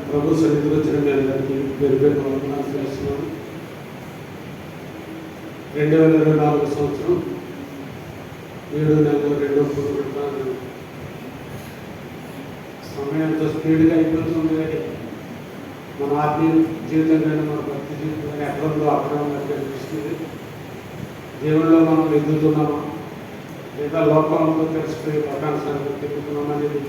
ప్రభు సన్నిధిలో వచ్చిన మీ అందరికీ పేరు పేరు వందనాలు చేస్తున్నాను. 2024 సంవత్సరం 7 నెలలు 2వ పూట సమయం ఎంతో స్పీడ్గా అయిపోతుంది. మన ఆత్మీయ జీవితం కానీ మన భక్తి జీవితం కానీ ఎక్కడంలో అక్కడ ఉన్నట్టు అనిపిస్తుంది. దేవుళ్ళలో మనం ఎదుగుతున్నామా లేదా లోకంలో తెలిసిపోయి లోకానుసారంగా తిరుగుతున్నామా అనేది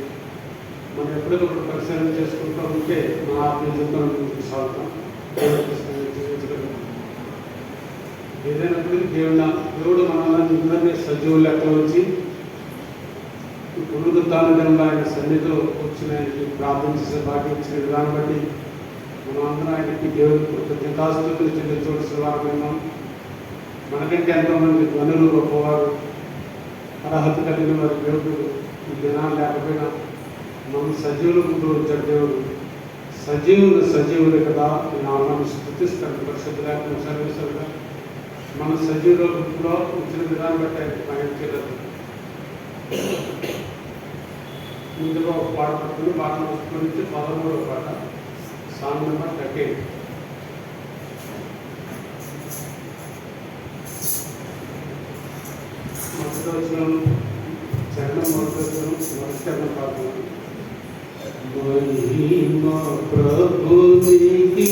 మనం ఎప్పటికప్పుడు పరిశీలన చేసుకుంటూ ఉంటే మన ఆత్మీయ జీవితం ముందుకు సాగుతాం. జీవించగలుగుతాం. ఏదైనప్పటికీ దేవుడు మనల్ని అందరినీ సజీవులు లెక్కలో వచ్చి పునరుద్ధానంగా ఆయన సన్నిధిలో వచ్చిన ఆయనకి ప్రార్థన చేసే భాగ్యం ఇచ్చిన విధానం బట్టి మనం అందరం ఆయనకి దేవుడికి కృతజ్ఞతాస్తుతులు చెల్లించవలసిన వారమైనా మనకంటే ఎంతోమంది ధ్వనులు గొప్పవారు అర్హత కలిగిన వారి దేవుడు ఈ దినాలు లేకపోయినా మనం సజీవుల ముందు వచ్చాడు. దేవుడు సజీవులు కదా నేను ఆమెను స్థుతిస్తాను. పరిశుద్ధ లేకుండా సర్వేశ్వరుగా మన సజీవుల గుంపులో వచ్చిన విధానం బట్టి ఆయనకి పని చేయలేదు. ముందుగా ఒక పాట పట్టుకుని పాట గురించి 13వ పాట సాంగ్ నెంబర్ 13. మొదటి వచ్చిన చరణం మొదటి చరణం పాడుతున్నాను. మహిమా ప్రభునికి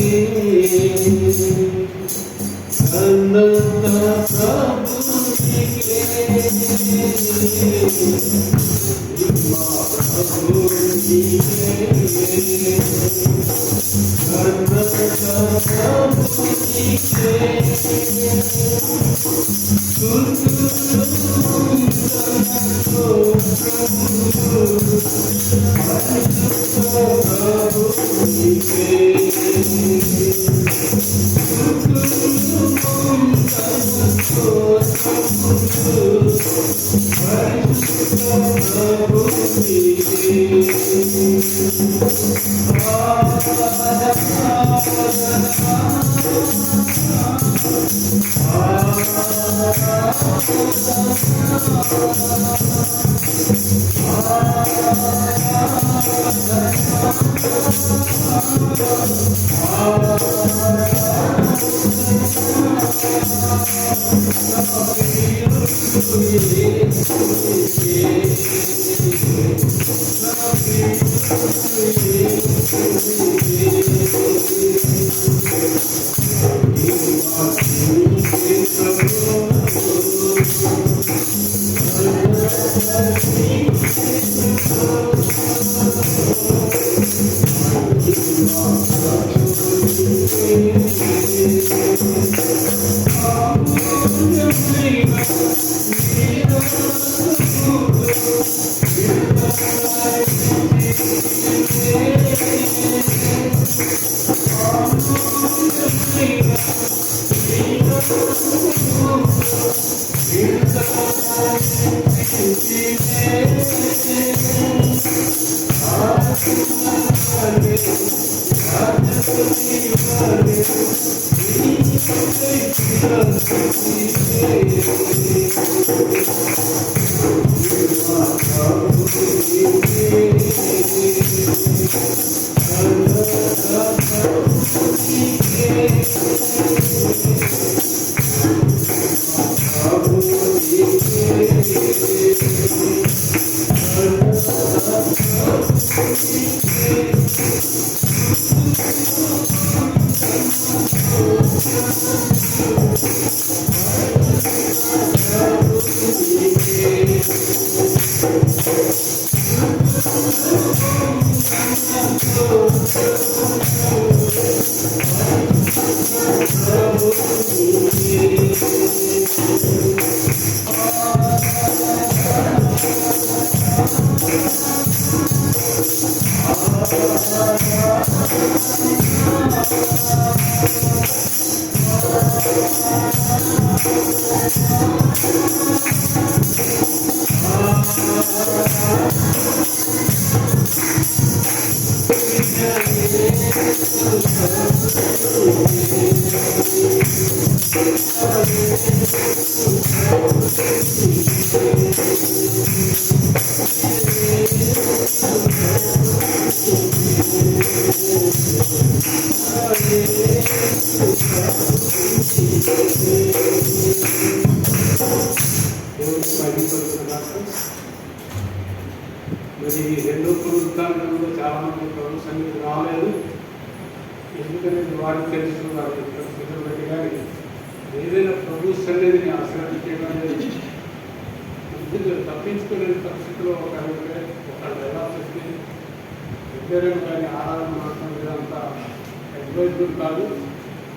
దేవుడికి బయటపడుతున్నారు. మరి రెండో పునరుత్థానంలో చాలా మంది ప్రభు సన్నిధి రాలేదు. ఎందుకంటే వారికి తెలుసు వారి పరిస్థితులు బట్టి. కానీ ఏదైనా ప్రభు సన్నిధిని ఆశ్రయించడం అనేది తప్పించుకునే పరిస్థితిలో ఒకళ్ళు వెళ్ళాల్సి వస్తుంది. ఇద్దరు కానీ ఆరాధన మాత్రం ఇదంతా అడ్వైజబుల్ కాదు.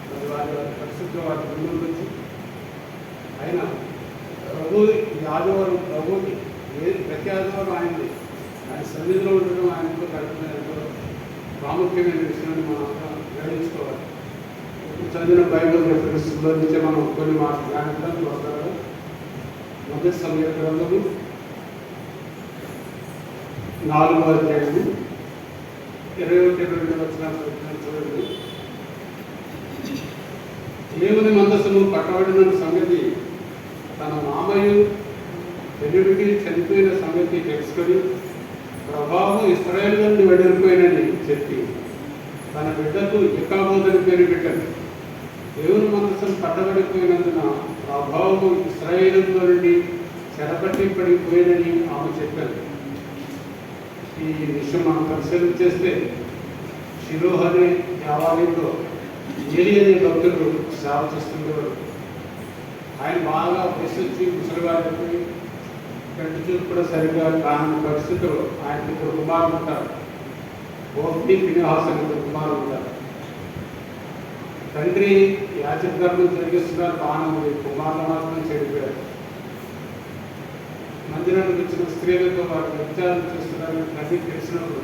మరి వారి పరిస్థితిలో వారి ముందు వచ్చి అయినా ప్రభు ఈ ఆదివారం ప్రభుకి ప్రతి ఆదివారం ఆయనది, ఆయన సన్నిధిలో ఉండడం ఆయనతో గడిపిన ఎంతో ప్రాముఖ్యమైన విషయాన్ని మనం గ్రహించుకోవాలి. ఇప్పుడు చదివిన బైబిల్ రెఫరెన్స్లో నుంచే మనం కొన్ని మాటలు ధ్యానించడానికి వస్తారు. మొదటి సమయ గ్రంథము 4వ అధ్యాయము 21-22 వచనాలు చూడండి. దేవుని మందసము పట్టబడిన సంగతి తన మామయ్య పెనుడికి చనిపోయిన సంగతి తెలుసుకొని ప్రభావం ఇశ్రాయేలు నుండి వెడలిపోయినని చెప్పి తన బిడ్డకు ఇకాబోదని పేరు పెట్టాడు. దేవుని మందసం పట్టబడిపోయినందున ప్రభావము ఇశ్రాయేలు నుండి చెరపట్టి పడిపోయినని ఆమె చెప్పారు. ఈ విషయం మనం పరిశీలన చేస్తే షిలోహ్ అనే దేవాలయంలో ఏలి అనే భక్తుడు సేవ చేస్తుండేవాడు. ఆయన బాగా విశ్వసి ముసలివారిపోయి కంటి చూపు కూడా సరిగ్గా కాని పరిస్థితుల్లో ఆయనకి ఇద్దరు కుమారులు ఉంటారు. హోఫ్నీ, ఫినెహాస్ అనే ఇద్దరు కుమారులు ఉంటారు. తండ్రి యాజక ధర్మం జరిగిస్తున్నారు, బాగా కుమారులు మాత్రం చెడిపోయారు. మందిరానికి వచ్చిన స్త్రీలతో వారు వ్యభిచారం చేస్తున్నారు తండ్రి తెలిసినప్పుడు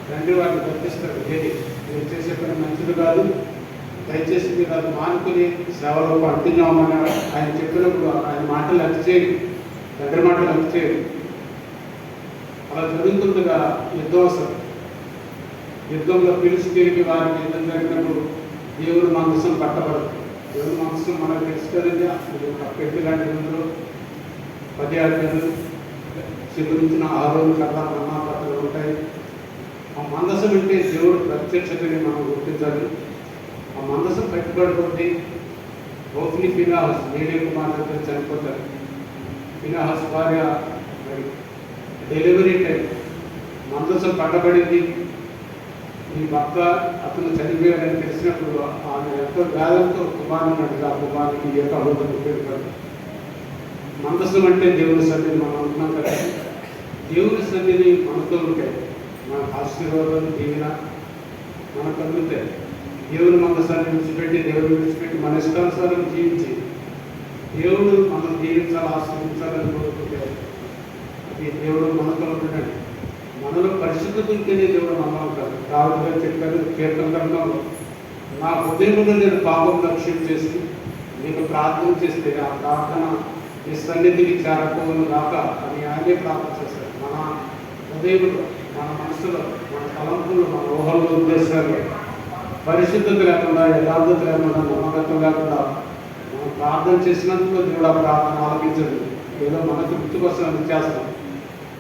తండ్రి వారిని గర్తిస్తారు. ఏది మీరు చేసే పని మంచిది కాదు, దయచేసి మీరు అది మానుకుని సేవలో అంటున్నామని ఆయన చెప్పినప్పుడు ఆయన మాటలు లెక్క చేయరు, దగ్గర మాటలు లెక్క చేయరు. అలా జరుగుతుండగా యుద్ధంలో పిలిచి తిరిగి వారికి యుద్ధం జరిగినప్పుడు దేవుని మందసం పట్టబడదు. దేవుని మందసం మనకు తెలుసు కదండి. అది ఒక పెట్టి లాంటి అందులో 10 ఆజ్ఞలు చిగురించిన ఆరోగ్య కథ మన్నాపత్రాలు ఉంటాయి. ఆ మందసం అంటే దేవుడు ప్రత్యక్షతని మనం గుర్తించాలి. ఆ మందసం పెట్టుబడిపోతే హోఫ్నీ, ఫినెహాస్ ఏలీ కుమార్తె చనిపోతారు. ఫినెహాస్ భార్య డెలివరీ టైం మందసం పట్టబడింది, ఈ భర్త అతను చనిపోయాడని తెలిసినప్పుడు ఆమె ఎంతో వేదంతో కుమారుని అడిగి ఆ కుమారునికి ఏకాబోధన పేరు. మందసం అంటే దేవుని సన్నిధి. మనం అంటున్నాం కదా, దేవుని సన్నిధి మనతో ఉంటాయి. మన ఆశీర్వాదాలు దీవెన మనకు అందుతాయి. దేవుని మందసాన్ని విడిచిపెట్టి మన ఇష్టానుసారం జీవించి దేవుడు మనం జీవించాలి, ఆశ్రయించాలని కోరుకుంటే అది దేవుడు మనతో ఉంటాడు. మనలో పరిశుద్ధత ఉంటేనే దేవుడు నమ్మకం కాదు. దావీదు గారు చెప్పారు కీర్తన గ్రంథంలో, నా హృదయంలో నేను పాపం లక్ష్యం చేసి నీకు ప్రార్థన చేస్తే ఆ ప్రార్థన ఈ సన్నిధికి చేరకపోను రాక అని ఆయనే ప్రార్థన చేశారు. మన హృదయంలో, మన మనసులో, మన తలంపులు, మన ఊహల్లో, ఉద్దేశాలు పరిశుద్ధత లేకుండా, యథార్థత లేకుండా, నమ్మకత్వం లేకుండా మనం ప్రార్థన చేసినందుకు దేవుడు ఆ ప్రార్థన ఆలకించదు. ఏదో మనకు గుర్తుకోసం అది చేస్తాం.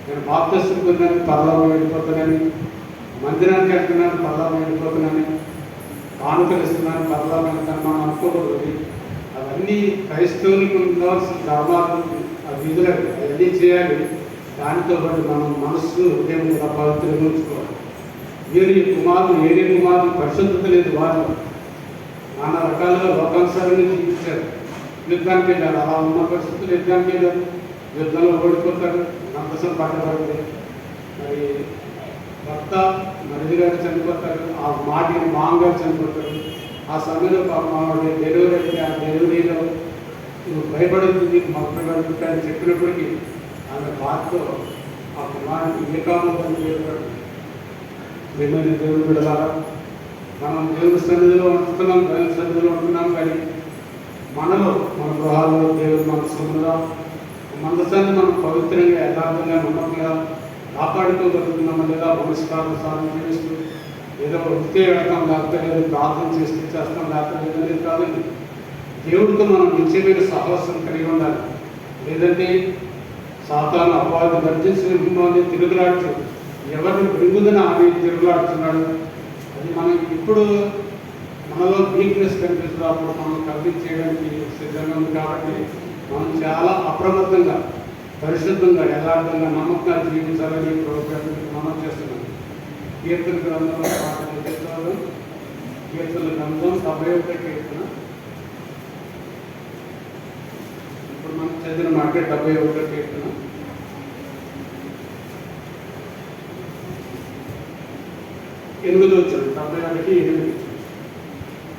నేను బాప్తిస్మం పొందాను పరలోకం వెళ్ళిపోతున్నాను, మందిరానికి వెళ్తున్నాను పరలోకం వెళ్ళిపోతున్నాను, కానుకలు ఇస్తున్నాను పరలోకం వెళ్తాను మనం అనుకోకూడదు. అవన్నీ క్రైస్తవునికి ఉండవలసిన ధర్మాలు, ఆ విధులు అవన్నీ చేయాలి. దానితో పాటు మనం మనస్సు హృదయం కూడా పవిత్రంగా ఉంచుకోవాలి. వీరు ఈ కుమారులు ఏలీ కుమారులు పరిశుద్ధత లేదు. వారు నానా రకాలుగా లోకానుసారంగా జీవించారు. యుద్ధానికి వెళ్ళారు. అలా ఉన్న పరిస్థితులు యుద్ధానికి వెళ్ళారు, యుద్ధంలో ఓడిపోతారు, మందసం పట్టబడింది. మరి భర్త మరిది గారు చనిపోతారు, ఆ మాటిని మామగారు చనిపోతారు. ఆ సమయంలో మామూలు డెలివరీ అయితే ఆ డెలివరీలో నువ్వు భయపడుతుంది మొక్కబడుతుంది అని చెప్పినప్పటికీ ఆమె బాధతో ఆ కుమారుడికి ఏకాబోధన చేయబడి ఏమైనా దేవుడు విడలాగా మనం దేవుని సన్నిధిలో ఉంటున్నాం, దేవుని సన్నిధిలో ఉంటున్నాం. కానీ మనలో మన గృహాల్లో దేవుని మనసుగా మందసాన్ని మనం పవిత్రంగా, యథార్థంగా, నమ్మకంగా కాపాడుకోగలుగుతున్నాం లేదా మనస్కారం చేస్తూ ఏదో వృత్తి వెళ్తాం లేకపోతే లేదు, ప్రార్థన చేస్తాం లేకపోతే లేదు కాదండి. దేవుడితో మనం నిత్యమైన సహవాసం కలిగి ఉండాలి. లేదంటే సాతాను అపవాది గర్జించిన తిరుగులాడుతూ ఎవరిని బృంగుదని ఆమె తిరుగులాడుతున్నాడు. అది మనం ఇప్పుడు మనలో వీక్నెస్ కనిపిస్తుంది. అప్పుడు మనం కవరింగ్ చేయడానికి సిద్ధంగా ఉంది. కాబట్టి మనం చాలా అప్రమత్తంగా, పరిశుద్ధంగా, యథార్థంగా, నమ్మకంగా జీవించాలని ప్రోగ్రామ్ మనం చేస్తున్నాం. కీర్తన గ్రంథంలో పాటలు చేస్తారు. కీర్తన గ్రంథం 71 కీర్తన. ఇప్పుడు మనం చదివిన మాట 71 కీర్తన. ఎనిమిదో వచ్చాడు 71:8.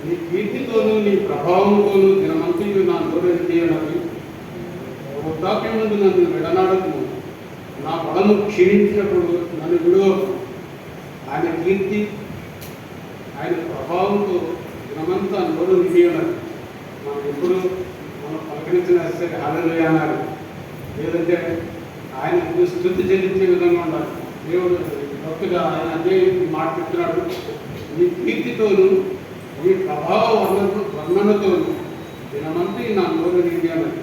నీ కీర్తితోనూ నీ ప్రభావంతోనూ దినమంతయు నా నోరు తీయనని వృద్ధాప్యం ముందు నన్ను విడనాడకు. నా బలము క్షీణించినప్పుడు నన్ను విడువకు. ఆయన కీర్తి, ఆయన ప్రభావంతో దినమంతా నోరు నిలియనని మనం ఎప్పుడు మనం పలకరించిన సరే హల్లెలూయా అన్నారు. లేదంటే ఆయన స్తుతి చెల్లించే విధంగా ఉండాలి. దేవుడు భక్తుగా ఆయన అదే మాట చెప్తున్నాడు. నీ కీర్తితోనూ నీ ప్రభావ వర్ణనతోనూ దినమంతా నా నోరు నిలియాలని.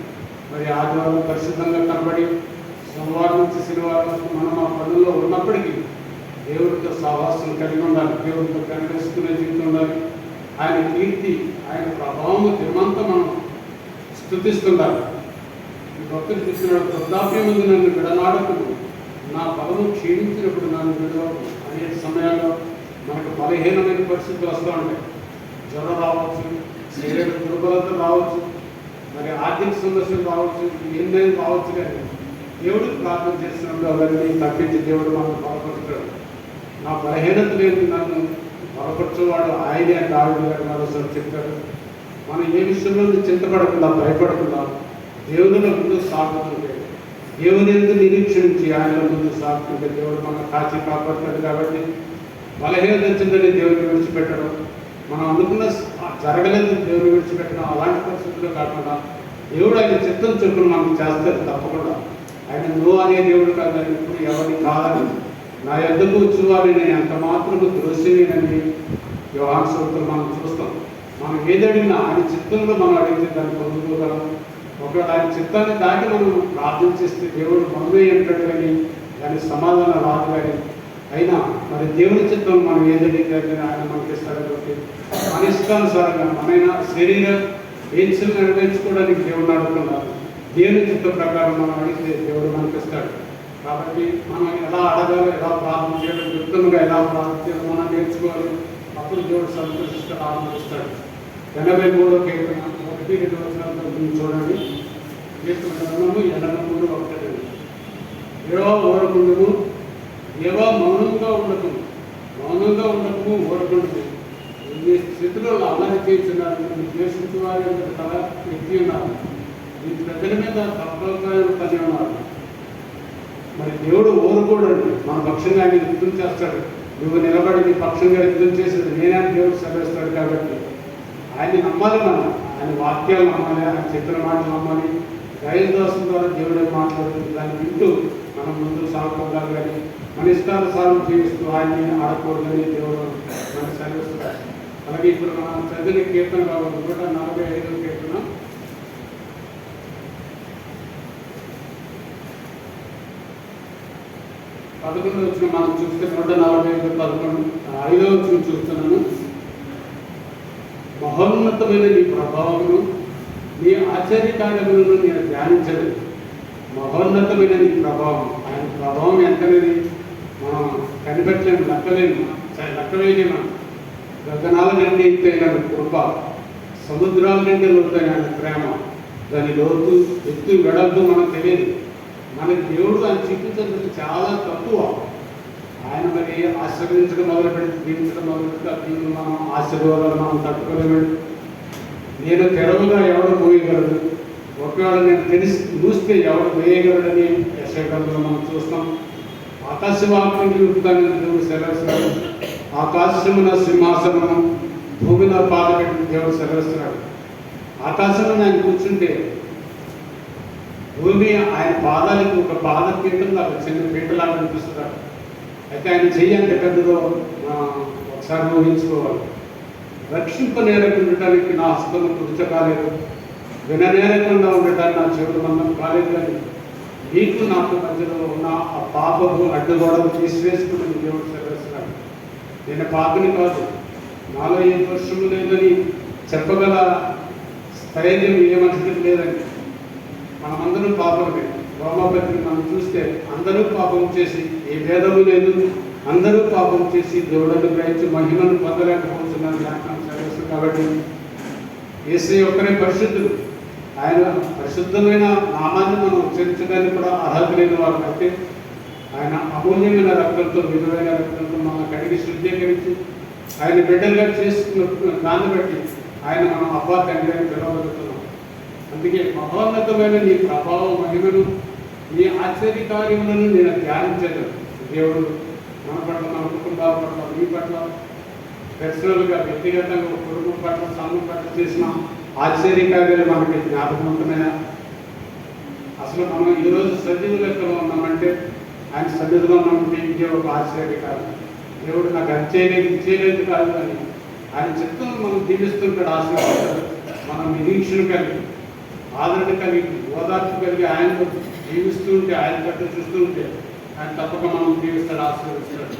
మరి ఆదివారం పరిశుద్ధంగా కనబడి సోమవారం నుంచి శనివారం వరకు మనం ఆ పనుల్లో ఉన్నప్పటికీ దేవుడితో సహవాసం కలిగి ఉండాలి. దేవుడితో కనిపిస్తున్న జీవితం ఉండాలి. ఆయన కీర్తి, ఆయన ప్రభావం దినమంతా మనం స్తుతిస్తుండాలి. ఈ భక్తులు చూస్తున్నాడు, వృద్ధాప్యం ముందు నన్ను విడనాడకు. నా బలము క్షీణించినప్పుడు నన్ను విడవకు. అనేక సమయాల్లో మనకు బలహీనమైన పరిస్థితులు వస్తూ ఉంటాయి. జ్వరం రావచ్చు, శరీర దుర్బలత రావచ్చు, మరి ఆర్థిక సమస్యలు రావచ్చు, ఏందైనా రావచ్చు. కానీ దేవుడికి ప్రార్థన చేసినప్పుడు అవన్నీ తప్పించి దేవుడు మనల్ని బలపరుస్తాడు. నా బలహీనత లేదు, నన్ను బలపరచేవాడు ఆయనే అంటే ఆవిడ గారు మరోసారి చెప్పారు. మనం ఏ విషయంలో చింతపడకుండా, భయపడకుండా దేవునిలో ముందు సాగుతుంటే, దేవుని ఎందుకు నిరీక్షించి ఆయనలో ముందు సాగుతుంటే దేవుడు మనం కాచి కాపాడుతాడు. కాబట్టి బలహీనత వచ్చిందని దేవుని విడిచిపెట్టడం, మనం అనుకున్న జరగలేదు దేవుని విడిచిపెట్టడం, అలాంటి పరిస్థితుల్లో కాకుండా దేవుడు ఆయన చిత్తం చొప్పున మనకు చేస్తారు. తప్పకుండా ఆయన నో అనే దేవుడు కాదు. ఆయన ఇప్పుడు ఎవరిని కాదని, నా యొద్దకు వచ్చేవారిని నేను ఎంత మాత్రము త్రోసివేనని యోహాను సువార్తలో మనం చూస్తాం. మనం ఏది అడిగినా ఆయన చిత్తంలో మనం అడిగితే దాన్ని పొందుకోగలం. ఒకవేళ ఆయన చిత్తాన్ని దాటి మనం ప్రార్థన చేస్తే దేవుడు మనమే అంటాడు కానీ దాని సమాధానం రాదు. కానీ అయినా మరి దేవుని చిత్తం మనం ఏదైతే ఆయన మనకి ఇస్తాడు. కాబట్టి మన ఇష్టానుసారంగా మనైనా శరీర ఏడ్చులు నెరవేర్చుకోవడానికి దేవుడు అడుగుతున్నారు. దేవుని చిత్త ప్రకారం మనం అడిగితే దేవుడు మనకి ఇస్తాడు. కాబట్టి మనం ఎలా అడగాలి, ఎలా ప్రార్థన చేయడం, యుక్తంగా ఎలా ప్రార్థన చేయాలి మనం నేర్చుకోవాలి. అప్పుడు దేవుడు సంతోషిస్తాడు, ఆనందిస్తాడు. 83వ కీర్తన 1-2 వచనాలతో చూడండి. కీర్తన గ్రంథము 83:1. యెహోవా ఊరకుండుము, యెహోవా మౌనంగా ఉండకు, మౌనంగా ఉండకు, ఊరకుండుము. నీ స్థితిలో అల్లరి చేస్తున్నారు, నీ ద్వేషించే వారి తల ఎత్తి ఉన్నారు, నీ ప్రజల మీద తప్పనిసరి పని ఉన్నారు. మరి దేవుడు ఊరుకోడండి, మన పక్షంగా ఆయన యుద్ధం చేస్తాడు. నువ్వు నిలబడి నీ పక్షంగా యుద్ధం చేసేది నేనే దేవుడు సెలవిస్తాడు. కాబట్టి ఆయన్ని నమ్మాలి, మనం ఆయన వాక్యాలు నమ్మాలి, ఆయన చెప్పిన మాటలు నమ్మాలి. దైవదాసం ద్వారా దేవుడే మాట్లాడుతుంది. దాన్ని వింటూ మనం ముందుకు సాగుతుండాలి. కానీ మన ఇష్టానుసారం జీవిస్తూ ఆయన్ని ఆడకూడదని దేవుడు మనకు సెలవిస్తాడు. అలాగే ఇప్పుడు మనం చదివిన కీర్తన కావాలి 145వ కీర్తన. పదకొండు వచ్చిన మనం చూస్తే 145 వచ్చిన చూస్తున్నాను. మహోన్నతమైన నీ ప్రభావమును, నీ ఆశ్చర్యకార్యములను నేను ధ్యానించలేదు. మహోన్నతమైన నీ ప్రభావం, ఆయన ప్రభావం ఎంతనేది మనం కనిపెట్టలేము, లెక్కవేయలేము. గగనాల నుండి ఎత్తైన కృప, సముద్రాల నుండి లోతైన ప్రేమ, దాని లోతు ఎత్తు వెడల్పు మనకు తెలియదు. మనకి దేవుడు ఆయన చూపించడం చాలా తక్కువ. ఆయన మరి ఆశీర్వదించడం మొదలుపెట్టి, దీవించడం మొదలుపెట్టి ఆ దీన్ని మనం ఆశీర్వాదాలు మనం తట్టుకోలేమండి. నేను తెరవుగా ఎవడు మోయగలడు, ఒకవేళ నేను తెలిసి మూస్తే ఎవడు వేయగలడని యెషయాలో మనం చూస్తాం. ఆకాశవాక్యం చూపుతానని దేవుడు సెలవిస్తున్నాడు. ఆకాశమున సింహాసనము, భూమిలో పాదపెట్టిన దేవుడు సెలవిస్తున్నాడు. ఆకాశంలో ఆయన కూర్చుంటే భూమి ఆయన పాదాలకు ఒక పాద పీఠంగా, చిన్న పీఠలాగా అనిపిస్తున్నాడు. అయితే ఆయన చెయ్యంటే పెద్దదో ఒకసారి ఊహించుకోవాలి. రక్షింపనేరకుండా ఉండటానికి నా హస్తము కుదుట కాలేదు, విననేరకుండా ఉండటానికి నా చెవులు మందం కాలేదు. కానీ నీకు నాకు మధ్యలో ఉన్న ఆ పాపము అడ్డుగోడలు తీసివేసుకుని దేవుడు సెలవిస్తున్నాడు. నేను పాపని కాదు, నాలో ఏ దోషము లేదని చెప్పగల స్థైర్యం ఏ మనిషికి లేదండి. మనమందరం పాపమే. రోమాపత్రిక మనం చూస్తే అందరూ పాపం చేసి ఏ భేదము లేదు, అందరూ పాపం చేసి దేవుడను గ్రహించి మహిమను పొందలేకపోతున్నారు జ్ఞాపకం సర్వస్వం. కాబట్టి యేసయ్య ఒక్కరే పరిశుద్ధుడు. ఆయన పరిశుద్ధమైన నామాన్ని మనం ఉచ్చరించడానికి కూడా అర్హత లేని వారు. అయితే ఆయన అమూల్యమైన రక్తంతో, విలువైన రక్తంతో మనం కడిగి శుద్ధీకరించి ఆయన బిడ్డలుగా చేసుకున్న దాన్ని బట్టి ఆయన మనం అబ్బా తండ్రి అని పిలవగలుగుతున్నాం. అందుకే మహోన్నతమైన నీ ప్రభావం, మహిమను, నీ ఆశ్చర్యకార్యములను నేను ధ్యానించగలను. దేవుడు మన పట్ల, మన కుటుంబాల పట్ల, మీ పట్ల పర్సనల్గా, వ్యక్తిగతంగా, కుటుంబం పట్ల, సంఘం పట్ల చేసిన ఆశ్చర్యకార్యాలు మనకి జ్ఞాపకం ఉంటున్నాయా? అసలు మనం ఈరోజు సజీవ లెక్కలో ఉన్నామంటే ఆయన సన్నిధిలో ఉన్నామంటే ఇదే ఒక ఆశ్చర్యకార్యం. దేవుడు నాకు అది చేయలేదు, ఇది చేయలేదు కాదు అని ఆయన చిత్తం మనం దీవిస్తుంటాడు. ఆశీర్వాదాలు మనం నిరీక్షణ కలిగి, ఆదరణ కలిగి, ఓదార్పు కలిగి ఆయనతో జీవిస్తూ ఉంటే, ఆయన పట్ల చూస్తూ ఉంటే ఆయన తప్పక మనం జీవిస్తాడు, ఆశీర్వదిస్తాడు.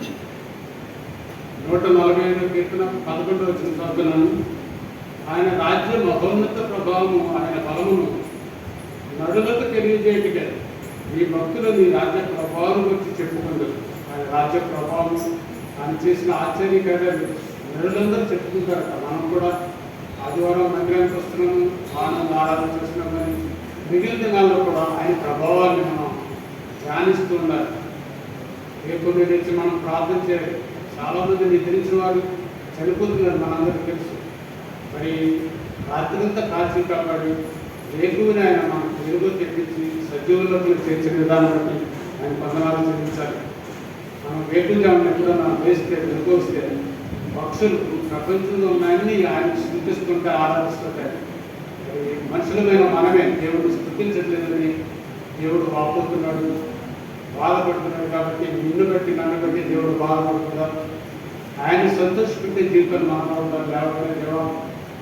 145 కీర్తన 11 వచ్చిన చదువుతున్నాను. ఆయన రాజ్య మహోన్నత ప్రభావము, ఆయన బలమును నరులకు తెలియజేయటకే ఈ భక్తులు నీ రాజ్య ప్రభావం గురించి చెప్పుకుంటారు. ఆయన రాజ్య ప్రభావం, ఆయన చేసిన ఆశ్చర్యకార్యాలు నరులందరూ చెప్పుకుంటారట. మనం కూడా ఆదివారం మందిరానికి వస్తున్నాము, ఆరాధన చేస్తున్నాం, కానీ మిగిలిన దినాల్లో కూడా ఆయన ప్రభావాన్ని మనం ధ్యానిస్తూ ఉండాలి. రేపు నుంచి మనం ప్రార్థన చేయాలి. చాలామంది నిద్రించిన వారు చనిపోతున్నారు, మనందరికీ తెలుసు. మరి రాత్రంతా కాచి కాపాడి రేపుని ఆయన మనం వెలుగు తెప్పించి సజీవులకు చేర్చిన విధానం బట్టి ఆయన వందనాలు చెల్లించాలి. మనం వేకుజామున ఎప్పుడన్నా వేస్తే, వెలుగు వస్తే పక్షులు ప్రపంచంలో ఉన్నాయని ఆయన స్థుతిస్తుంటే, ఆరాధిస్తుంటాయి. మనుషులమైన మనమే దేవుడు స్థుతించట్లేదని దేవుడు వాపోతున్నాడు, బాధపడుతున్నాడు. కాబట్టి నిన్ను బట్టి, నన్ను బట్టి దేవుడు బాధపడుతున్నాడు. ఆయన సంతోషపెట్టే జీవితం మానవుడు లేవడం దేవా,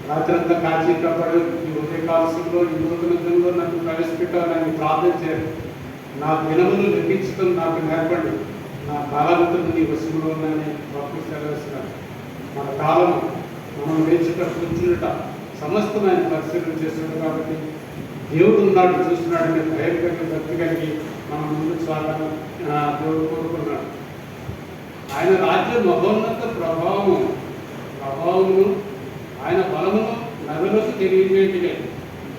రాత్రంతా కాచి కాపాడు, ఈ ఉదయకాలంలో, ఈ నూతన దినంలో నన్ను ప్రవేశపెట్టాలని ప్రార్థన చేయాలి. నా దినములు లెక్కించడం నాకు నేర్పండి, నా కాలములను నీ వశంలో ఉన్నాయని భక్తులు సెలవిస్తున్నాడు. మన కాలం, మనం వేచుట, కూర్చుంట సమస్తమైన పరిశీలన చేస్తున్నాడు. కాబట్టి దేవుడు ఉన్నాడు, చూస్తున్నాడని భయం కలిగి, భక్తి కలిగి మనం ముందుకు సాగాలని దేవుడు కోరుకున్నాడు. ఆయన రాజ్య మహోన్నత ప్రభావము, ఆయన బలమును నరులకు తెలియజేయటమే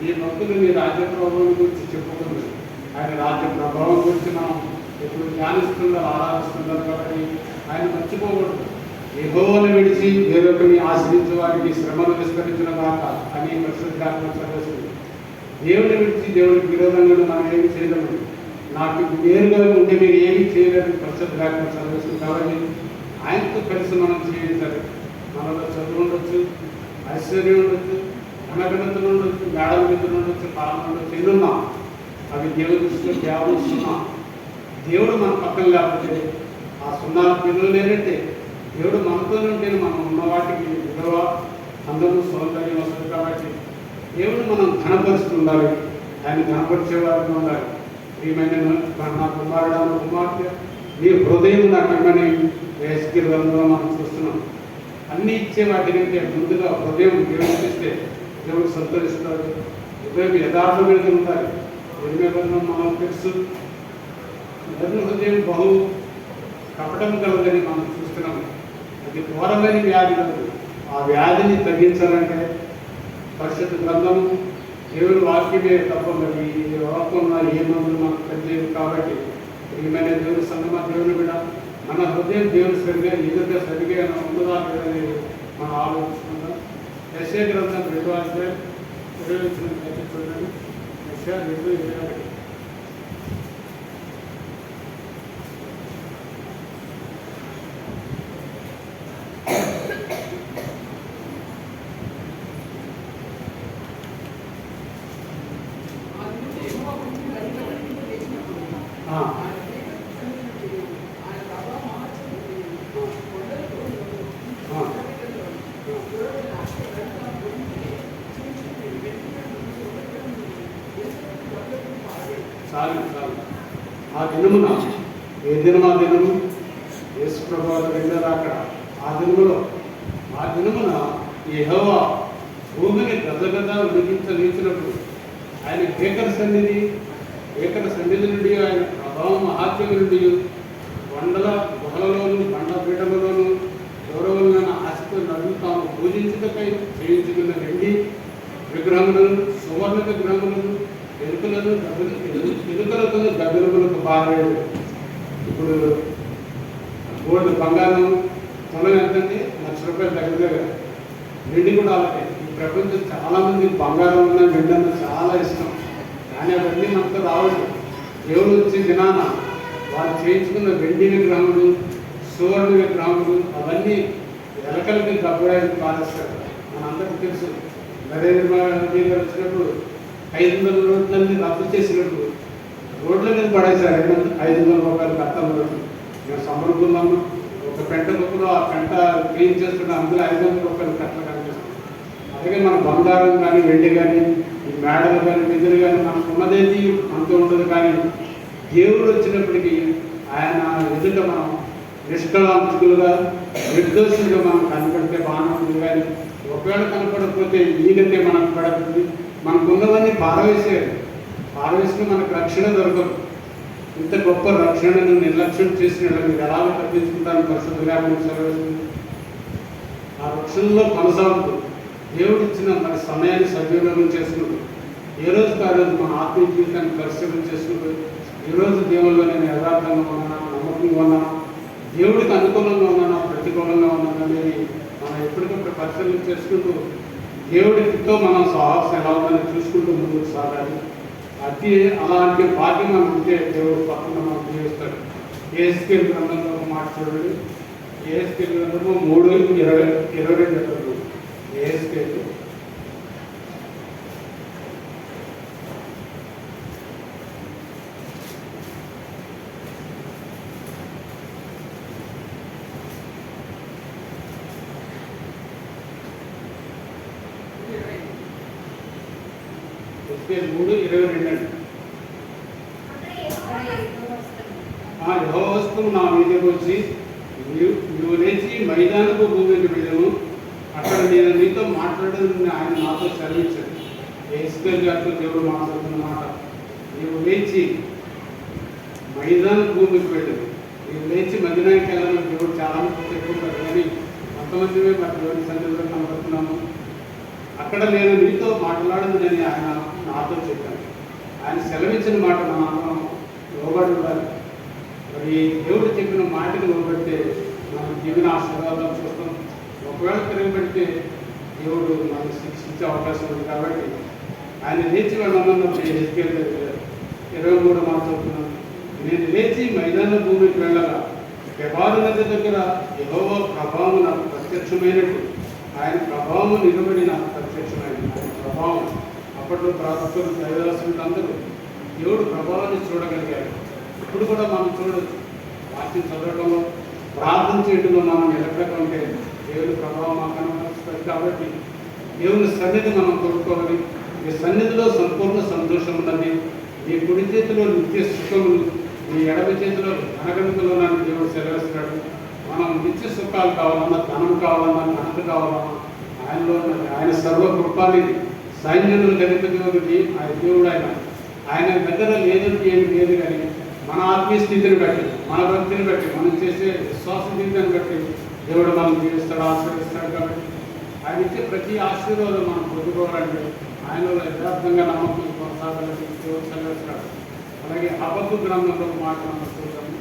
ఈ భక్తులు నీ రాజ్య ప్రభావం గురించి చెప్పుకున్నారు. ఆయన రాజ్య ప్రభావం గురించి మనం ఎప్పుడు ధ్యానిస్తున్నారు, ఆరాధిస్తున్నారు. కాబట్టి ఆయన మర్చిపోకూడదు. యెహోవాను విడిచి వేరొకరిని ఆశ్రయించే వారికి శ్రమను విస్తరించిన దాకా అని పరిశుద్ధాత్మ చదివేస్తుంది. దేవుని విడిచి దేవుడికి విరోధంగా మనం ఏమి చేయలేము. నాకు వేరుగా ఉంటే మీరు ఏమి చేయలేదని పరిశుద్ధాత్మ చదివేస్తుంది. కాబట్టి ఆయనతో కలిసి మనం చేయించాలి. మనలో చదువు ఉండొచ్చు, ఐశ్వర్యం ఉండొచ్చు, ఘనఘనతలు ఉండొచ్చు, మేడల మిత్రులు ఉండొచ్చు, కాలం ఉండొచ్చు, ఎన్నున్నా అవి దేవుడి దృష్టిలో కేవలం సున్నా. దేవుడు మన పక్కన లేకపోతే ఆ సున్నాలు పిల్లలు లేనంటే, దేవుడు మనతో ఉంటే మనం ఉన్న వాటికి విలువ, అందరూ సౌందర్యం వస్తుంది. కాబట్టి దేవుడు మనం ఘనపరుస్తూ ఉండాలి, ఆయన ఘనపరిచే వారికి ఉండాలి. ప్రియమైన నా కుమారుడు, కుమార్తె, నీ హృదయం నాకేమని వేసుకెళ్ళడంలో మనం చూస్తున్నాం. అన్నీ ఇచ్చే వాటికంటే ముందుగా హృదయం దేవుడికి ఇస్తే దేవుడు సంతోషిస్తాడు. హృదయం యథార్థమైన ఉండాలి. నిర్మేబద్ధం మనం తెలుసు. హృదయం బహు కపటం కలదని మనం చూస్తున్నాం. అది ఘోరమైన వ్యాధి కలదు. ఆ వ్యాధిని తగ్గించాలంటే పరిశుద్ధ గ్రంథం, దేవుని వాక్యమే తప్ప మరి లోకంలో ఏ మందులు మనకు పనిచేయదు. కాబట్టి ప్రియమైన దేవుని సంగమ, దేవుని బిడ్డ, మన హృదయం దేవుని సరిగా ఎదురుగా సరిగా ఉన్నదా లేదని మనం ఆలోచించుకుందాం. యెషయా గ్రంథం 2వ అధ్యాయం 20 వచనం చూడండి. యెషయా 2:21. చాలు ఆ దినమున, ఏ దినం ఆ దినము, యేసు ప్రభువు రెండో రాకడ. ఆ దినములో, ఆ దినమున యెహోవా భూమిని గదగద ఉడికించనిచ్చినప్పుడు ఆయన ఏకర సన్నిధి నుండి ఆయన ప్రభావం మహాత్మ్యం నుండి కొండల గుహలలోను బండ పీఠలలోను గౌరవులైన ఆశతో నడుము తాము పూజించుటకై చేయించుకున్న వెండి విగ్రహములను సువర్ణ విగ్రహములను ఎలుకలతో గబ్బిలములకు బారవేయడు. ఇప్పుడు గోల్డ్ బంగారం తులం ఎంతంటే ₹1,00,000 దగ్గర. వెండి కూడా అలాగే. ఈ ప్రపంచం చాలామంది బంగారం ఉన్న వెండి అన్న చాలా ఇష్టం, కానీ అవన్నీ మనకు రావద్దు. దేవుడు వచ్చే దినాన వాళ్ళు చేయించుకున్న వెండి విగ్రహములు సువర్ణ విగ్రహములు అవన్నీ ఎలకలకి గబ్బడానికి పారేస్తారు. మనందరికీ తెలుసు. నరేంద్ర మోదీ గారు వచ్చినప్పుడు 500 నోట్లన్నీ రద్దు చేసినప్పుడు రోడ్ల మీద పడేశారు. ₹500 కట్టలు నోట్లు. మేము సమర్పుకున్నాము. ఒక పెంట కుప్పలో ఆ పెంట క్లీన్ చేస్తున్న అందులో ₹500 కట్టలు కనిపిస్తుంది. అలాగే మన బంగారం కానీ వెండి కానీ ఈ మేడలు కానీ నిధులు కానీ మనకు ఉన్నదేది అంత ఉండదు. కానీ దేవుడు వచ్చినప్పటికీ ఆయన ఎదుట మనం నిష్కళంకులుగా నిర్దోషులుగా మనం కనపడితే బాగానే ఉంది. కానీ ఒకవేళ కనపడకపోతే ఈగతే మనకు పడుతుంది. మనకున్నవన్నీ పారవేసిన మనకు రక్షణ దొరకదు. ఇంత గొప్ప రక్షణను నిర్లక్ష్యం చేసిన మీరు ఎలా తప్పించుకుంటారని పరిశుద్ధంగా సెలవుస్తుంది. ఆ రక్షణలో కొనసాగుతూ దేవుడు ఇచ్చిన మన సమయాన్ని సద్వినియోగం చేసుకుంటూ ఏ రోజుకి ఆ రోజు మన ఆత్మీయ జీవితాన్ని పరిశీలన చేసుకుంటూ ఈరోజు దేవుల్లో నేను యథార్థంగా ఉన్నానా, నమ్మకంగా ఉన్నానా, దేవుడికి అనుకూలంగా ఉన్నానా, ప్రతికూలంగా ఉన్నానా అనేది మనం ఎప్పటికప్పుడు పరిశీలన చేసుకుంటూ దేవుడితో మనం సాహసం ఎలా ఉందని చూసుకుంటూ ముందుకు సాగాలి. అలాంటి భాగ్యం మనం ఉంటే దేవుడు పక్కన మనం జీవిస్తాడు. ఏహెజ్కేలు గ్రంథంలో ఒక మాట చూడండి. ఏహెజ్కేలు గ్రంథము 3:22. ఏహెజ్కేలు యెహోవా నా మీదకి వచ్చి నువ్వు లేచి మైదానపు భూమికి వెళ్ళను, అక్కడ నేను నీతో మాట్లాడని ఆయన నాతో సెలవిచ్చాడు. ఏహెజ్కేలు గారితో దేవుడు మాట్లాడుతున్న మాట, నీవు లేచి మైదానపు భూమికి వెళ్ళను. నీవు లేచి మదీనాకి వెళ్ళాలని దేవుడు చాలా మంది చెప్పుకుంటారు, కానీ కొంతమంది మరి దేవుడి సన్నిధిలో కనబడుతున్నాము. అక్కడ నేను నీతో మాట్లాడదని ఆయన నాతో చెప్పాను. ఆయన సెలవిచ్చిన మాట మనం లోబడి ఉండాలి. మరి దేవుడు చెప్పిన మాటకి లోబడితే మనం జీవన ఆశీర్వాదాలు చూస్తాం. ఒకవేళ తిరగబడితే దేవుడు మనకు శిక్షించే అవకాశం ఉంది. కాబట్టి ఆయన లేచి వెళ్ళమన్నప్పుడు ఏహెజ్కేలు 23 మాట చెప్తున్నాను. నేను లేచి మైదాన భూమికి వెళ్ళగా కెబారు నది దగ్గర యెహోవా ప్రభావం నాకు ప్రత్యక్షమైనట్టు ఆయన ప్రభావం నిలబడి నాకు ప్రత్యక్షమైనది. ఆయన ప్రభావం అప్పట్లో ప్రవక్తలు దైవదాసులు అందరూ దేవుడు ప్రభావాన్ని చూడగలిగారు. ఇప్పుడు కూడా మనం చూడవచ్చు. వాక్యం చదవడంలో ప్రార్థన చేయడంలో మనం నిలబడకుంటే దేవుడి ప్రభావం మాకు కనబడుతుంది. కాబట్టి దేవుని సన్నిధి మనం కోరుకోవాలి. ఈ సన్నిధిలో సంపూర్ణ సంతోషం ఉన్నది. ఈ కుడి చేతిలో నిత్య సుఖములు, ఈ ఎడమ చేతిలో ధనగణితలో నన్ను దేవుడు సెలవిస్తున్నాడు. మనం నిత్య సుఖాలు కావాలన్నా, ధనం కావాలన్నా, ఘనత కావాలన్నా ఆయనలో ఉన్నది. ఆయన సర్వకృపానిది, సైన్యములు గణిత దేవుడికి ఆయన దేవుడు. ఆయన దగ్గర లేదంటే ఏమి లేదు. కానీ మన ఆత్మీయ స్థితిని బట్టి, మన భక్తిని బట్టి, మనం చేసే విశ్వాస జీవితాన్ని బట్టి దేవుడు మనం జీవిస్తాడు, ఆశీర్వదిస్తాడు. కాబట్టి ఆయన ఇచ్చే ప్రతి ఆశీర్వాదం మనం పొందుకోవాలంటే ఆయనలో యథార్థంగా నమ్మకం కొనసాగాలని దేవుడు సెలవిస్తాడు. అలాగే హబక్కు గ్రంథంలో మాట మనం చూద్దాము.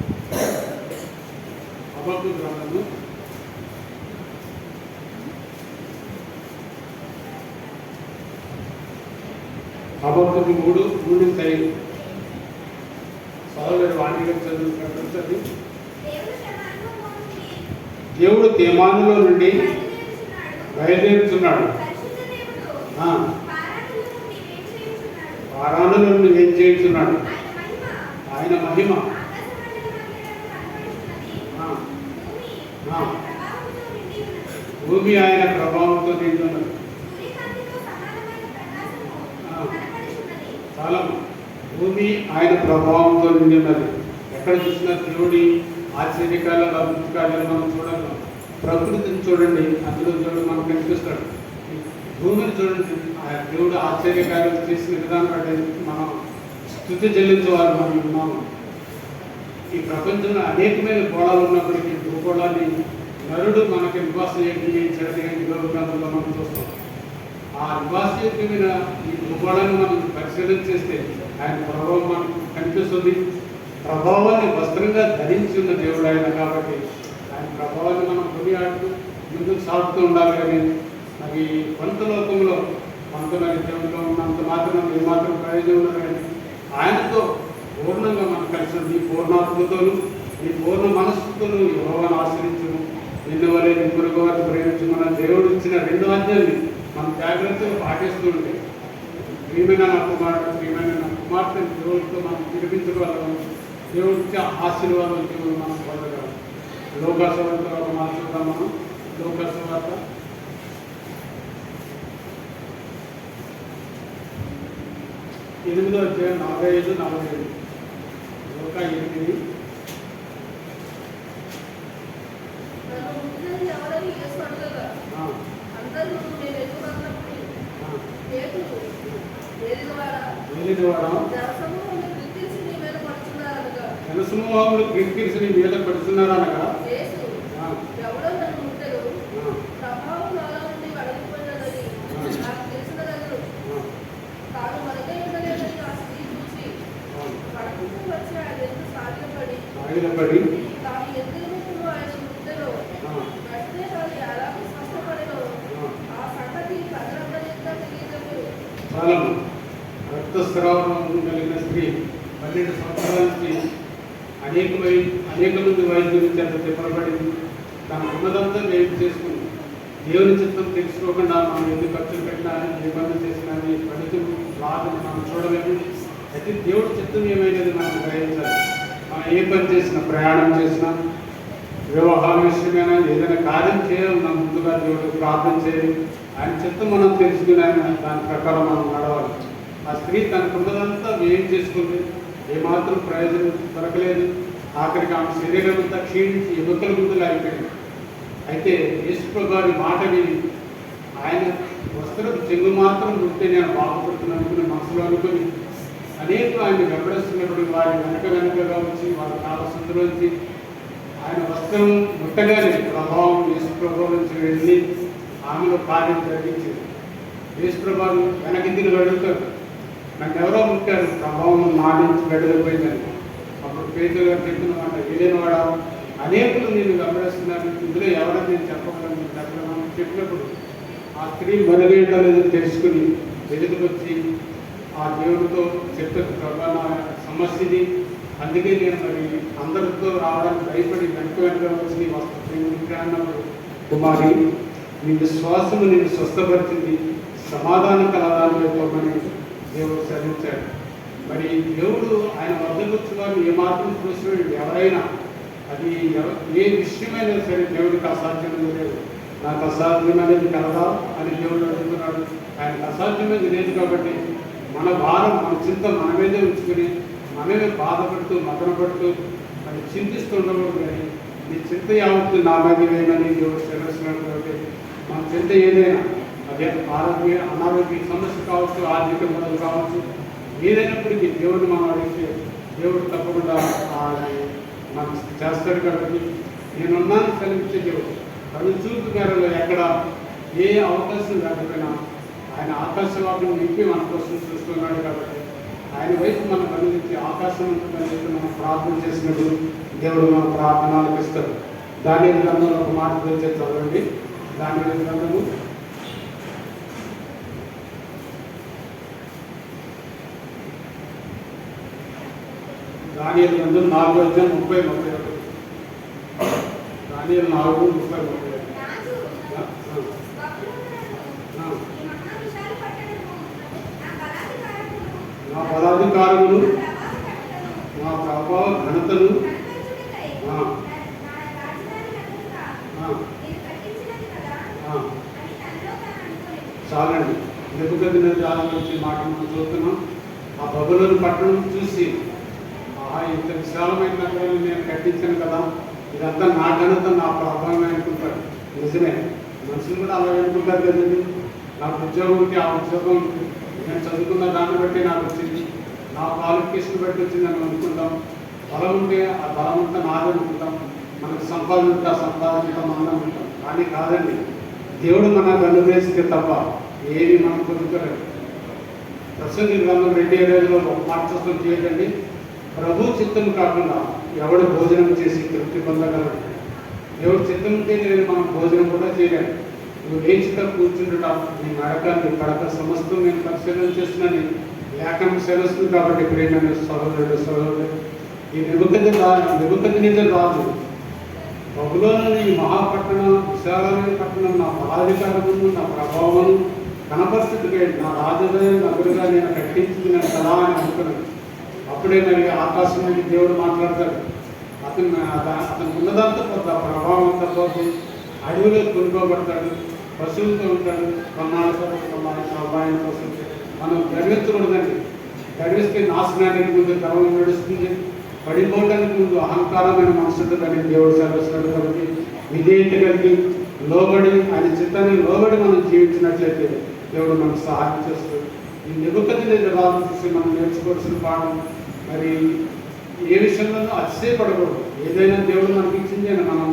హబక్కు గ్రంథము 3:5 చదవలేదు. వాణిజ్యం చదువుతుంది. దేవుడు తేమానులో నుండి బయలుదేరుతున్నాడు. పారానులో నుండి ఏం చేస్తున్నాడు? ఆయన మహిమ భూమి ఆయన ప్రభావంతో నిండున్నది. చాలా భూమి ఆయన ప్రభావంతో నిండి ఉన్నది. ఎక్కడ చూసినా దేవుడి ఆశ్చర్యకార్యాలు, అద్భుత కార్యాలు మనం చూడగలం. ప్రకృతిని చూడండి, అందులో దేవుడు మనకు కనిపిస్తాడు. భూమిని చూడండి, ఆ దేవుడు ఆశ్చర్యకార్యాలు చేసిన విధానం బట్టి మనం స్థుతి చెల్లించేవారు మనం ఉన్నాము. ఈ ప్రపంచంలో అనేకమైన గోళాలు ఉన్నప్పటికీ భూగోళాన్ని నరుడు మనకి నివాసయోగ్యమైన గ్రంథంలో మనం చూస్తాం. ఆ నివాసయోగ్యమైన ఈ భూగోళాన్ని మనం పరిశీలన చేస్తే ఆయన ప్రభావం మనకు కనిపిస్తుంది. ప్రభావాన్ని వస్త్రంగా ధరించి ఉన్న దేవుడు ఆయన కాబట్టి ఆయన ప్రభావాన్ని మనం కొనియాడుతూ ముందుకు సాగుతూ ఉండాలి. కానీ అది కొంత లోకంలో కొంత దేవుడిలో ఉన్నంత మాత్రం ఏమాత్రం ప్రయోజనం ఉన్నది. కానీ ఆయనతో పూర్ణంగా మనం కలిసి నీ పూర్ణాత్మతోను నీ పూర్ణ మనస్సుతోను యెహోవాను ఆశ్రయించము, నిన్ను వలె నీ పొరుగు వారిని ప్రేమించు. మన దేవుడు ఇచ్చిన 2 ఆజ్ఞల్ని మనం జాగ్రత్తగా పాటిస్తూ ఉంటే ప్రియమైన నా కుమారుడు, ప్రియమైన నా కుమార్తె దేవుడితో మనం వినిపించగలము. దేవుడికి ఆశీర్వాదం దేవుడు మనం పొందగలం. లోకాసువార్త ఒక మాట చూద్దాం. మనం లోకాసువార్త 8వ అధ్యాయం 45-47. లోక 8. జనసమూహములు కిరికిరిసి నీ మీద పడుతున్నారు అనగా ఆగిలపడి చాలము. రక్తస్రావం కలిగిన స్త్రీ 12 సంవత్సరాల నుంచి అనేక మంది వైద్యుల చేత తిప్పబడింది. తన ఉన్నదంతా వ్యయం చేసుకుని దేవుని చిత్తం తెలుసుకోకుండా మనం ఎన్ని ఖర్చులు పెట్టినా ఏ పనులు చేసినా ఫలితం బాధను మనం చూడలేము. అయితే దేవుడి చిత్తం ఏమైనది మనం గ్రహించాలి. మనం ఏ పని చేసినా, ప్రయాణం చేసినా, వివాహం విషయమైనా ఏదైనా కార్యం చేయాలి, మనం ముందుగా దేవుడికి ప్రార్థన చేయాలి. ఆయన చిత్తం మనం తెలుసుకుని ఆయన దాని ప్రకారం మనం నడవాలి. ఆ స్త్రీ తనకున్నదంతా వ్యయం చేసుకుంది, ఏమాత్రం ప్రయోజనం దొరకలేదు. ఆఖరికి ఆమె శరీరం అంతా క్షీణించి ఎముకల గుంతులు అయిపోయింది. అయితే యేసుప్రభు గారి మాట విని ఆయన వస్త్రం చెంగు మాత్రం ఉంటే నేను బాగుపడుతున్నాను అనుకుని మనసులో అనుకుని అనేక ఆయన వెంబడిస్తున్నప్పుడు వారి వెనకగా వచ్చి వారి కాలశుద్ధిలోంచి ఆయన వస్త్రం ముట్టగానే ప్రభావం యేసుప్రభు నుంచి వెళ్ళి ఆమెలో కార్యం జరిగించింది. యేసుప్రభు వెనక్కి తిరిగి అడుగుతారు, నన్ను ఎవరో ముట్టారు, ప్రభావం నా నుంచి వెళ్ళిపోయిందని. అప్పుడు పేతురు గారు చెప్పిన మాట, వెళ్ళినవాడ అనేకులు నేను వెంబడిస్తున్నాను, ఇందులో ఎవరైనా నేను చెప్పగలను చెప్పినప్పుడు ఆ స్త్రీ మరుగేయలేదో తెలుసుకుని వెలుగుకొచ్చి ఆ దేవుడితో చెప్పేది, ప్రభా నా సమస్యది, అందుకే నేను మరి అందరితో రావడానికి భయపడి వెనక వచ్చి వస్తాను. కుమారి, నీ విశ్వాసము నేను స్వస్థపరిచింది, సమాధానం కలదాన్ని ఇవ్వమని దేవుడు చదివించాడు. మరి దేవుడు ఆయన వద్దకు వచ్చిన వారిని ఏమాత్రం చూసినాడు. ఎవరైనా అది ఏ విషయమైనా సరే దేవుడికి అసాధ్యమైనది లేదు. నాకు అసాధ్యమైనది కలదా అని దేవుడు అడుగుతున్నాడు. ఆయనకు అసాధ్యమైనది లేదు కాబట్టి మన భారం, మన చింత మన మీదే ఉంచుకుని మనమే బాధపడుతూ మదనపడుతూ అది చింతిస్తుండకూడదు. కానీ నీ చింత యావత్తు నా మీద వేయమని దేవుడు సెలవుస్తున్నాడు. కాబట్టి మన చింత ఏదైనా, అదే అనారోగ్య సమస్య కావచ్చు, ఆర్థిక మొదలు కావచ్చు, ఏదైనప్పటికీ దేవుడిని మనం అడిగితే దేవుడు తప్పకుండా మనకు చేస్తాడు. కాబట్టి నేనున్నాను సెలవిచ్చే దేవుడు. కళ్ళు చూపు మేరలో ఎక్కడ ఏ అవకాశం లేకపోయినా ఆయన ఆకాశవాకులు నింపి మన కోసం చూస్తున్నాడు. కాబట్టి ఆయన వైపు మనం అందించి ఆకాశం ఉంటుందని మనం ప్రార్థన చేసినప్పుడు దేవుడు మన ప్రార్థనలకు ఇస్తాడు. దానియేలు గ్రంథంలో ఒక మాట గురించి చదవండి. దానియేలు గ్రంథము 4వ అధ్యాయం 30-31. దానియేలు 4:30-31. నా పదాధికారులు నా ప్రభావ ఘనతను చాలండి. నెబుకద్నెజారు నుంచి మాట మనం చూస్తున్నాం. ఆ బబులోను పట్టణం చూసి ఇంత విశాలమైన నగరాన్ని నేను కట్టించాను కదా, ఇదంతా నా ఘనత, నా ప్రభావం అనుకుంటారు. నిజమే, మనుషులు కూడా అలా అనుకుంటారు కదండి. నాకు ఉద్యోగం ఉంది, ఆ ఉద్యోగం నేను చదువుకున్న దాన్ని బట్టి నాకు వచ్చింది, నా క్వాలిఫికేషన్ బట్టి వచ్చిందని అనుకుంటాం. బలం ఉంటే ఆ బలం అంతా నాదే అనుకుంటాం, మనకు సంపాదన ఉంటే ఆ సంపాదన మనం అనుకుంటాం. కానీ కాదండి, దేవుడు మనకు అనుగ్రహిస్తే తప్ప ఏమి మనం పొందుకోలేదు. ప్రసంగి గ్రంథం 2:7 ఒక మాట చేయకండి, ప్రభు చిత్తం కాకుండా ఎవడు భోజనం చేసి తృప్తి పొందగలడు. ఎవడు చిత్తం ఉంటే నేను మనం భోజనం కూడా చేయలేము. నువ్వు లేచిగా కూర్చుంటుట, నీ నడక నీ పడక సమస్తం నేను పరిశీలన చేస్తున్నాను లేఖనం సెలవుస్తుంది. కాబట్టి ప్రేమైన సహోదరుడు ఈ నెబుకద్నెజరు రాజు బబులోను ఈ మహాపట్టణం, విశాలమైన పట్టణం నా పదాధికారమును నా ప్రభావమును కనపరిస్థితిగా నా రాజధాని నగరుగా నేను కట్టించింది నేను కదా అని అనుకున్నాను. అప్పుడే మరి ఆకాశం నుండి దేవుడు మాట్లాడతాడు. అతను ఉన్నదంతా పోతే ఆ ప్రభావం అంతా పోతే అడవిలో కొనుక్కోబడతాడు, పశువులతో ఉంటాడు. కొన్నాళ్ళ అబ్బాయి కోసం మనం గర్వించకూడదండి. గర్విస్తే నాశనానికి ముందు గర్వం నడుస్తుంది, పడిపోవడానికి ముందు అహంకారమైన మనసు ఉంటుందని దేవుడు సెలవుస్తున్నాడు. కాబట్టి విధేయత కలిగి లోబడి ఆయన చిత్తాన్ని లోబడి మనం జీవించినట్లయితే దేవుడు మనకు సహాయం చేస్తాడు. ఈ నెబుకద్నెజరు రాజు చూసి మనం నేర్చుకోవాల్సిన పాఠం, మరి ఏ విషయంలోనూ అతిశయపడకూడదు. ఏదైనా దేవుడు మనకి ఇచ్చింది అని మనం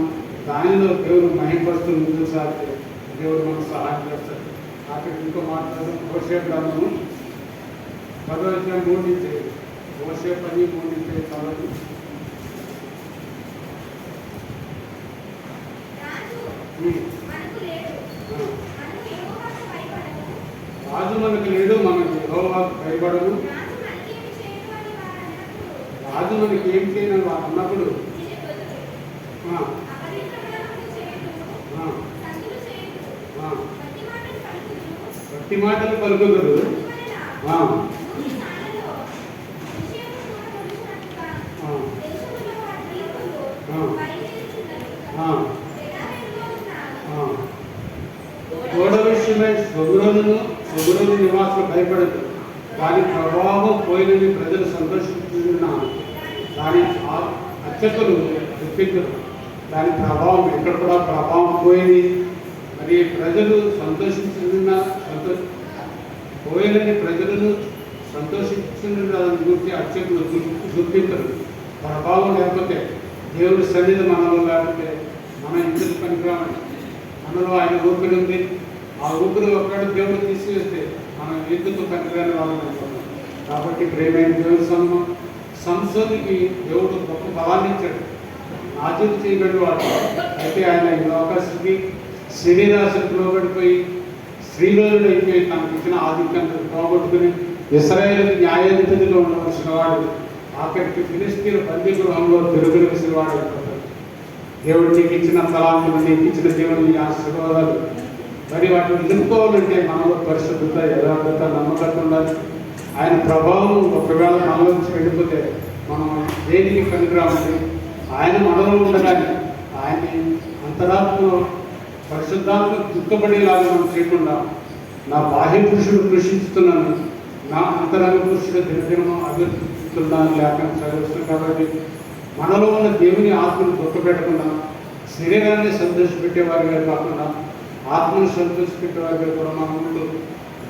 దానిలో దేవుడు మహిమపరుస్తూ ముందుకు సాగితే దేవుడు మనకు సహాయం చేస్తాడు. అక్కడికి ఇంకో మాట్లాడడం హోషేయ గ్రంథము 10:3 హోషేయ 10:3 చదవండి. రాజు మనకు లేడు, మనకు యెహోవాకు భయపడము. రాజు మనకి ఏం చేయను అన్నప్పుడు గట్టి మాటలు పలుకుతారు. గోడ విషయమై సొగురోను నివాసులు భయపడదు, దాని ప్రభావం పోయినని ప్రజలు సంతోషిస్తున్నారు. దాని అత్యతలు గుర్తించరు. దాని ప్రభావం ఎక్కడ కూడా ప్రభావం పోయింది. మరి ప్రజలు పోయినని ప్రజలను సంతోషిస్తున్నదాన్ని గురించి అత్యతలు గుర్తించరు. ప్రభావం లేకపోతే దేవుడి సన్నిధి మనలో లేకపోతే మన ఇంటికి పనికిరామండి. మనలో ఆయన ఊపిరి ఉంది. ఆ ఊపిరి ఒక్కడు దేవుడు తీసివేస్తే మనం ఎందుకు పనికిరాని వాళ్ళని అనుకున్నాం. కాబట్టి ప్రేమైన దేవుడి సంసోనికి దేవుడు గొప్ప బలాన్ని ఇచ్చాడు, నాజీలు చేయబడి వాడు. అయితే ఆయన ఈ లోకానికి శరీరాశకు లోబడిపోయి స్త్రీలోనుడు అయిపోయి తనకు ఇచ్చిన ఆధిక్యాన్ని పోగొట్టుకుని ఇశ్రాయేలుకు న్యాయాధిపతిగా ఉండవలసిన వాడు ఆఖరికి ఫిలిష్తీయుల బందీ గృహంలో తిరుగులవలసిన వాడు అయిపోతాడు. దేవుడు నీకు ఇచ్చిన తలాంతులు, నీకు ఇచ్చిన దేవుని ఆశీర్వాదాలు మరి వాటిని నిలుపుకోవాలంటే మనలో పరిశుద్ధత, యథార్థత, నమ్మకం ఉండాలి. ఆయన ప్రభావం ఒకవేళ మనలో నుంచి వెళ్ళిపోతే మనం దేనికి పనికిరామండి. ఆయన మనలో ఉండగానే ఆయన్ని అంతరాత్మలో పరిశుద్ధాత్మ దుఃఖపడేలాగా మనం చేయకుండా నా బాహ్య పురుషుడు కృషిస్తున్నాను, నా అంతరంగ పురుషుడు దినదినము అభివృద్ధిస్తున్నాను లేఖనం చదివిస్తుంది. కాబట్టి మనలో ఉన్న దేవుని ఆత్మను దుఃఖపెట్టకుండా శరీరాన్ని సంతోషపెట్టేవారిగా కాకుండా ఆత్మను సంతోషపెట్టేవారిగా కూడా మనం ముందు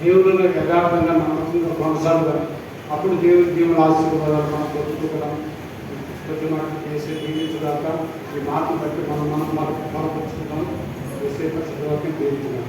దేవుడిలో యథార్థంగా నమ్మకంగా కొనసాగుతాం. అప్పుడు దేవుని ఆశీర్వాదాలు మనం పొందుకోగలం. కొద్ది మాటలు చేసే జీవించదాకా ఈ మాటను బట్టి మనం బలపరుచుకుంటాం. చేసే పరిస్థితి జీవించున్నాం.